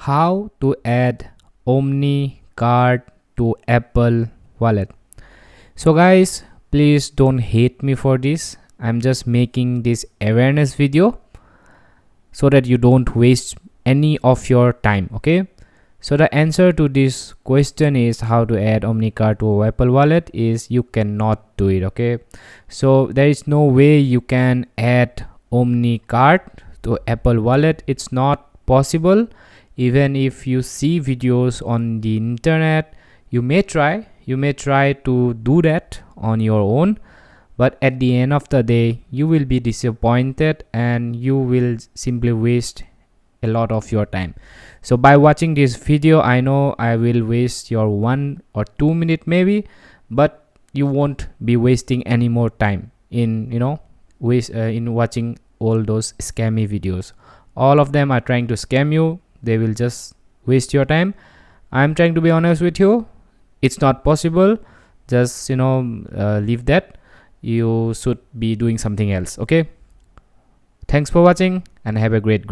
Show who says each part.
Speaker 1: how to add Omny card to Apple Wallet. So guys, please don't hate me for this. I'm just making this awareness video so that you don't waste any of your time. Okay, so the answer to this question is how to add Omny card to Apple Wallet is you cannot do it. Okay, so there is no way you can add Omny card to Apple Wallet. It's not possible. Even if you see videos on the internet, you may try to do that on your own, but at the end of the day you will be disappointed and you will simply waste a lot of your time. So by watching this video, I know I will waste your 1 or 2 minutes maybe, but you won't be wasting any more time in in watching all those scammy videos. All of them are trying to scam you. They will just waste your time. I'm trying to be honest with you. It's not possible. Just leave that. You should be doing something else. Okay, thanks for watching and have a great